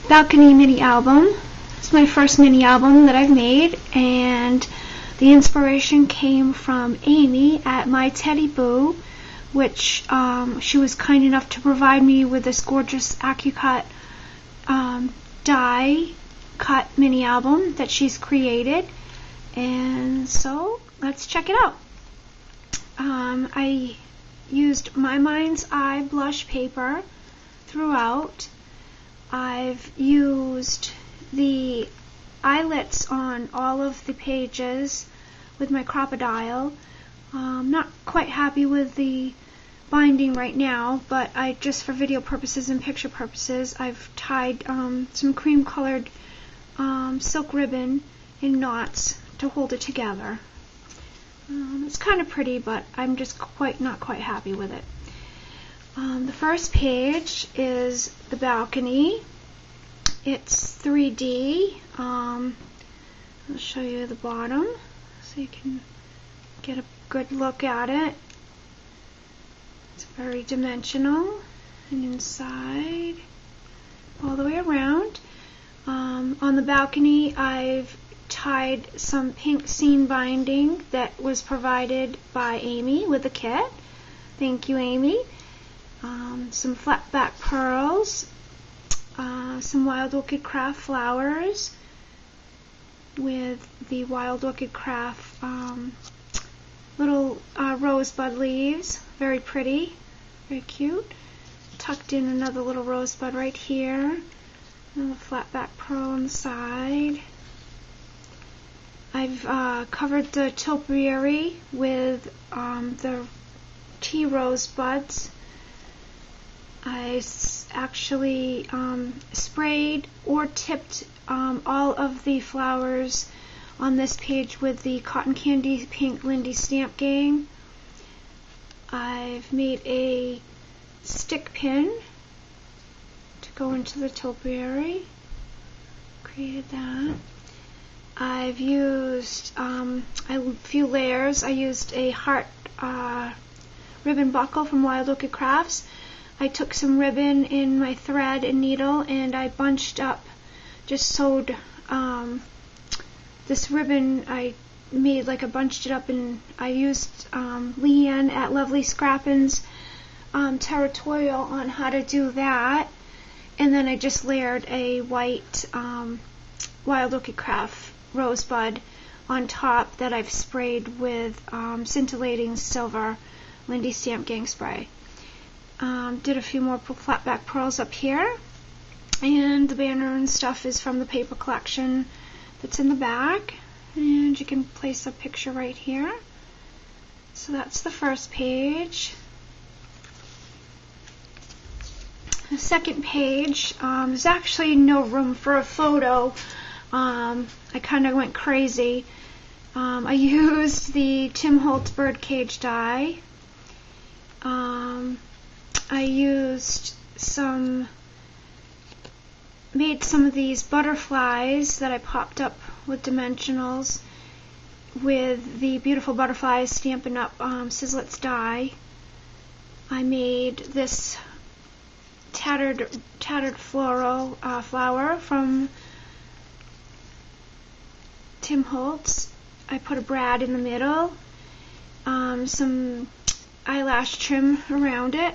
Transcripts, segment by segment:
Balcony mini album. It's my first mini album that I've made, and the inspiration came from Amy at My Teddy Boo, which she was kind enough to provide me with this gorgeous AccuCut die cut mini album that she's created. And so let's check it out. I used My Mind's Eye blush paper throughout. I've used the eyelets on all of the pages with my Crop-A-Dile. Not quite happy with the binding right now, but just for video purposes and picture purposes, I've tied some cream colored silk ribbon in knots to hold it together. It's kind of pretty, but I'm just not quite happy with it. The first page is the balcony. It's 3D. I'll show you the bottom so you can get a good look at it. It's very dimensional, and inside all the way around. On the balcony, I've tied some pink seam binding that was provided by Amy with the kit. Thank you, Amy. Some flat back pearls, some Wild Orchid Craft flowers with the Wild Orchid Craft little rosebud leaves. Very pretty, very cute. Tucked in another little rosebud right here. And a flat back pearl on the side. I've covered the topiary with the tea rosebuds. I actually sprayed or tipped all of the flowers on this page with the Cotton Candy Pink Lindy Stamp Gang. I've made a stick pin to go into the topiary. Created that. I've used a few layers. I used a heart ribbon buckle from Wild Orchid Crafts. I took some ribbon in my thread and needle, and I bunched up, just sewed this ribbon. I made like a bunched it up, and I used Leanne at Lovely Scrappin's tutorial on how to do that. And then I just layered a white Wild Orchid Craft rosebud on top that I've sprayed with scintillating silver Lindy Stamp Gang spray. Did a few more flat back pearls up here, and the banner and stuff is from the paper collection that's in the back, and you can place a picture right here. So that's the first page. The second page, there's actually no room for a photo. I kind of went crazy. I used the Tim Holtz birdcage die. I made some of these butterflies that I popped up with dimensionals with the Beautiful Butterflies Stampin' Up! Sizzlets die. I made this tattered floral flower from Tim Holtz. I put a brad in the middle, some eyelash trim around it.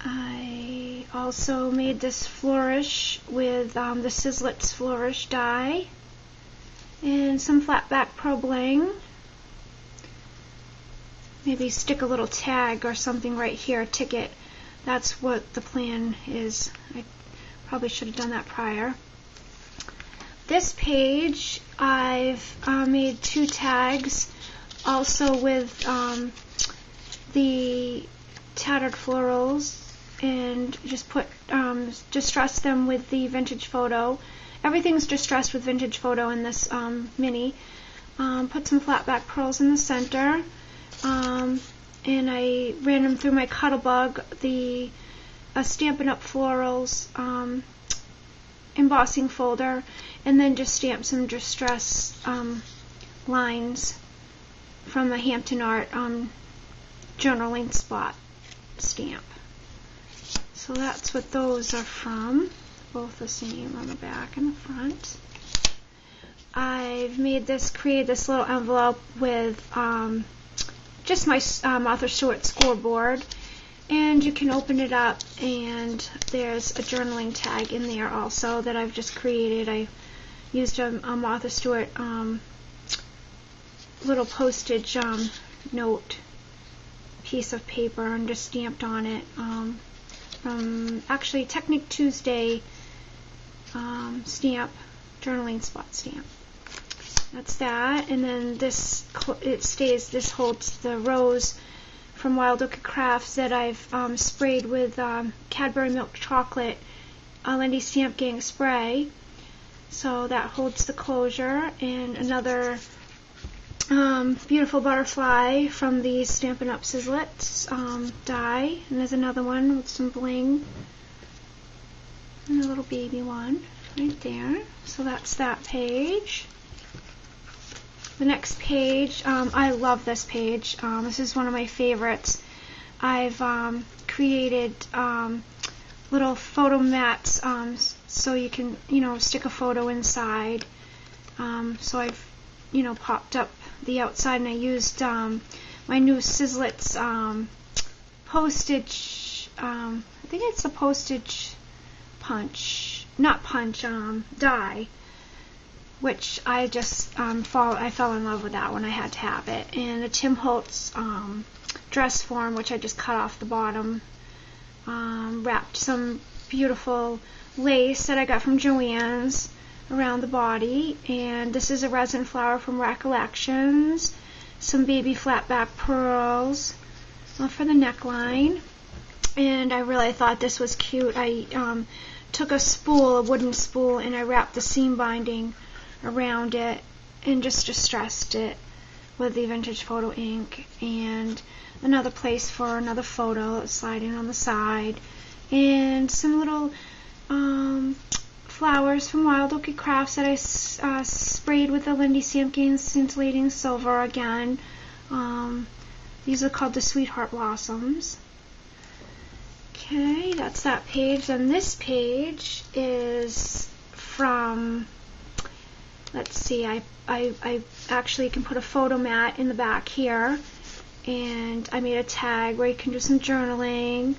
I also made this flourish with the Sizzlets Flourish die, and some flat back pearl bling. Maybe stick a little tag or something right here, a ticket. That's what the plan is. I probably should have done that prior. This page, I've made 2 tags, also with the tattered florals, and just distressed them with the Vintage Photo. Everything's distressed with Vintage Photo in this mini. Put some flat back pearls in the center, and I ran them through my Cuttlebug, the Stampin' Up! Florals embossing folder, and then just stamped some distress lines from the Hampton Art journaling spot stamp. So that's what those are from. Both the same on the back and the front. I've created this little envelope with just my Martha Stewart scoreboard, and you can open it up and there's a journaling tag in there also that I've just created. I used a Martha Stewart little postage note piece of paper and just stamped on it from actually Technic Tuesday stamp, journaling spot stamp. That's that, and then this holds the rose from Wild Orchid Crafts that I've sprayed with Cadbury Milk Chocolate Lindy Stamp Gang spray. So that holds the closure, and another beautiful butterfly from the Stampin' Up! Sizzlets die, and there's another one with some bling, and a little baby one right there. So that's that page. The next page, I love this page. This is one of my favorites. I've created little photo mats so you can, stick a photo inside. So I've, popped up the outside, and I used my new Sizzlets postage, I think it's a postage die, which I just I fell in love with that one. I had to have it. And the Tim Holtz dress form, which I just cut off the bottom, wrapped some beautiful lace that I got from Joann's around the body, and this is a resin flower from Recollections, some baby flat back pearls for the neckline, and I really thought this was cute. I took a wooden spool, and I wrapped the seam binding around it and just distressed it with the Vintage Photo ink, and another place for another photo sliding on the side, and some little flowers from Wild Orchid Crafts that I sprayed with the Lindy Stamp Gang Scintillating Silver again. These are called the Sweetheart Blossoms. Okay, that's that page. Then this page is from, let's see, I actually can put a photo mat in the back here, and I made a tag where you can do some journaling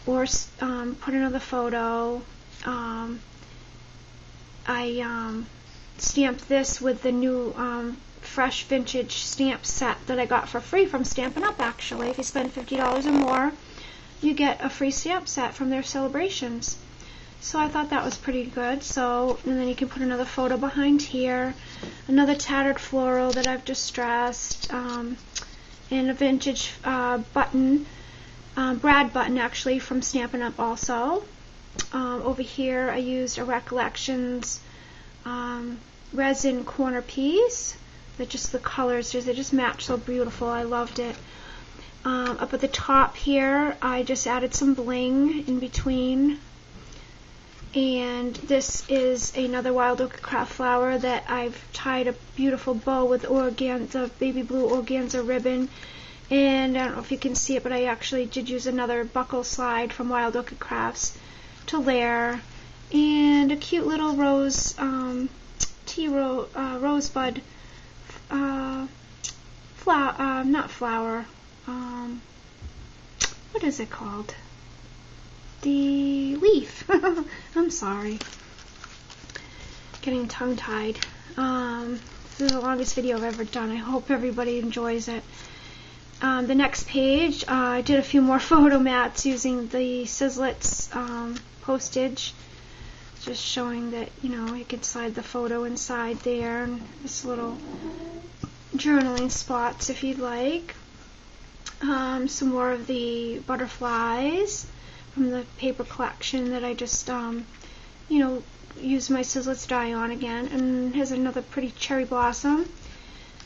or put another photo. I stamped this with the new fresh vintage stamp set that I got for free from Stampin' Up! Actually. If you spend $50 or more, you get a free stamp set from their celebrations. So I thought that was pretty good. So, and then you can put another photo behind here, another tattered floral that I've distressed, and a vintage button, brad button actually from Stampin' Up! Also. Over here I used a Recollections resin corner piece. That just the colors, they just match so beautiful. I loved it. Up at the top here, I just added some bling in between. And this is another Wild Orchid Craft flower that I've tied a beautiful bow with organza, baby blue organza ribbon. And I don't know if you can see it, but I actually did use another buckle slide from Wild Orchid Crafts to layer, and a cute little rose, rosebud what is it called? The leaf. I'm sorry. Getting tongue-tied. This is the longest video I've ever done. I hope everybody enjoys it. The next page, I did a few more photo mats using the Sizzlets postage, just showing that, you can slide the photo inside there, and this little journaling spots if you'd like. Some more of the butterflies from the paper collection that I just, used my Sizzlets die on again. And here's another pretty cherry blossom,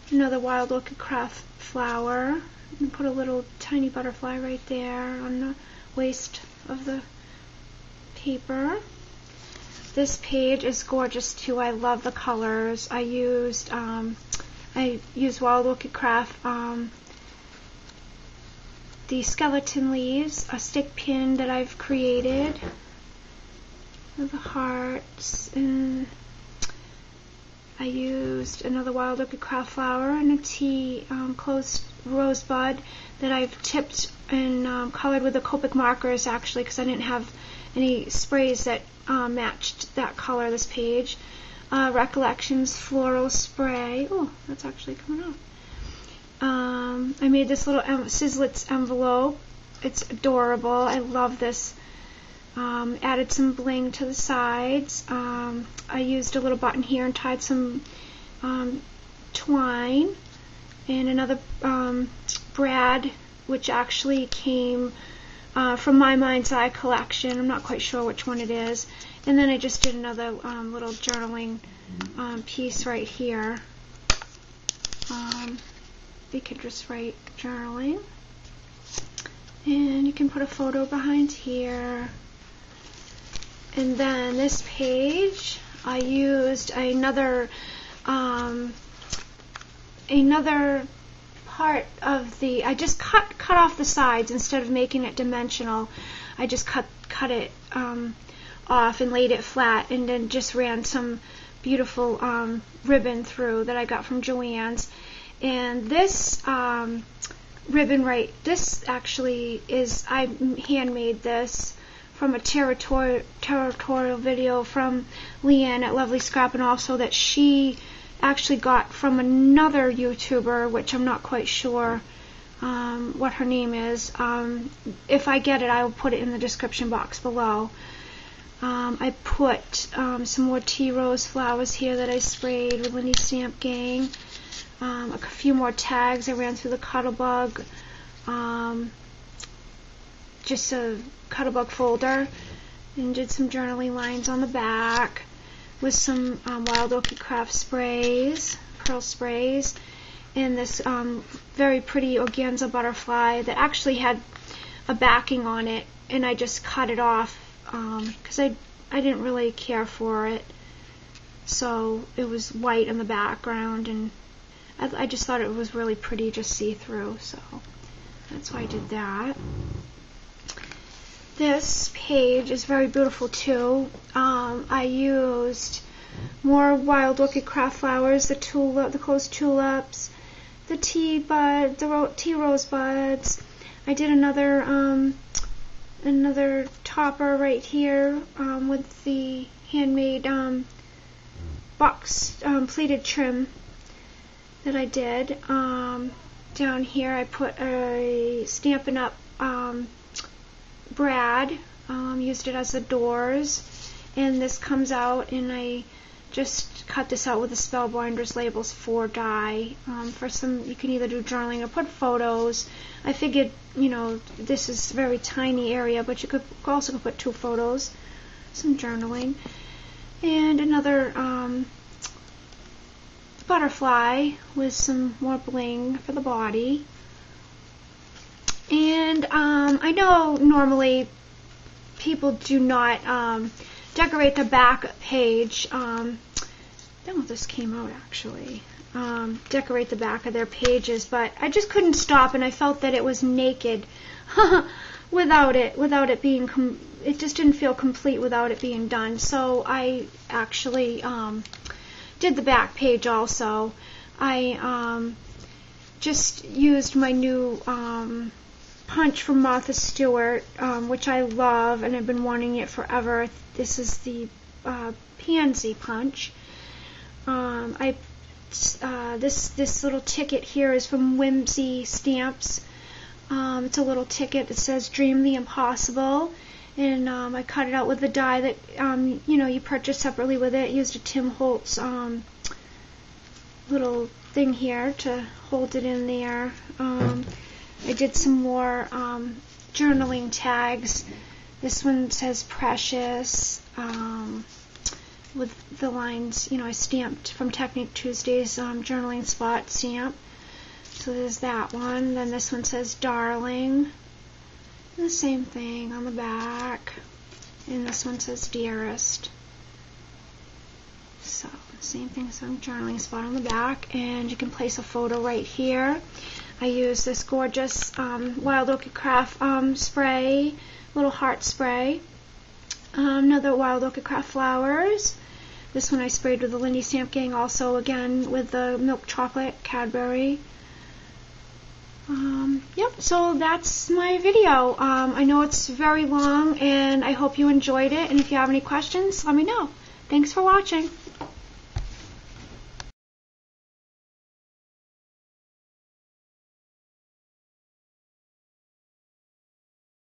another Wild Orchid Craft flower, and put a little tiny butterfly right there on the waist of the paper. This page is gorgeous too. I love the colors. I used Wild Orchid Craft the skeleton leaves, a stick pin that I've created with the hearts, and I used another Wild Orchid Craft flower and a tea closed rosebud that I've tipped and colored with the Copic markers, actually, because I didn't have any sprays that matched that color this page. Recollections floral spray. Oh, that's actually coming up. I made this little Sizzlets envelope. It's adorable. I love this. Added some bling to the sides. I used a little button here and tied some twine, and another brad, which actually came from my Mind's Eye collection. I'm not quite sure which one it is. And then I just did another little journaling piece right here. You can just write journaling, and you can put a photo behind here. And then this page, I used another part of the. I just cut off the sides instead of making it dimensional. I just cut it off and laid it flat, and then just ran some beautiful ribbon through that I got from Joann's. And this ribbon this actually is, I handmade this from a territorial video from Leanne at Lovely Scrap, and also that she actually got from another YouTuber, which I'm not quite sure what her name is. If I get it, I will put it in the description box below. I put some more tea rose flowers here that I sprayed with Lindy Stamp Gang. A few more tags I ran through the Cuttlebug, just a Cuttlebug folder, and did some journaling lines on the back with some Wild Orchid Craft sprays, pearl sprays, and this very pretty organza butterfly that actually had a backing on it, and I just cut it off because I didn't really care for it, so it was white in the background, and I just thought it was really pretty, just see-through, so that's why I did that. This page is very beautiful too. I used more Wild Orchid Craft flowers, the closed tulips, the tea rose buds. I did another topper right here with the handmade box pleated trim that I did. Down here I put a Stampin' Up! Brad, used it as the doors, and this comes out, and I just cut this out with the Spellbinders Labels 4 die. For some, you can either do journaling or put photos. I figured, this is a very tiny area, but you could also put 2 photos, some journaling, and another butterfly with some more bling for the body. And I know normally people do not decorate the back page. I don't know if this came out actually. Decorate the back of their pages, but I just couldn't stop, and I felt that it was naked without it being. It just didn't feel complete without it being done. So I actually did the back page also. I just used my new punch from Martha Stewart, which I love, and I've been wanting it forever. This is the Pansy punch. This little ticket here is from Whimsy Stamps. It's a little ticket that says "Dream the Impossible," and I cut it out with the die that you purchase separately with it. Used a Tim Holtz little thing here to hold it in there. I did some more journaling tags. This one says Precious, with the lines, I stamped from Technique Tuesday's journaling spot stamp. So there's that one. Then this one says Darling. And the same thing on the back. And this one says Dearest. So same thing, some journaling spot on the back, and you can place a photo right here. I use this gorgeous Wild Orchid Craft spray, little heart spray. Another Wild Orchid Craft flowers. This one I sprayed with the Lindy Stamp Gang, also again with the milk chocolate Cadbury. Yep, so that's my video. I know it's very long, and I hope you enjoyed it, and if you have any questions, let me know. Thanks for watching.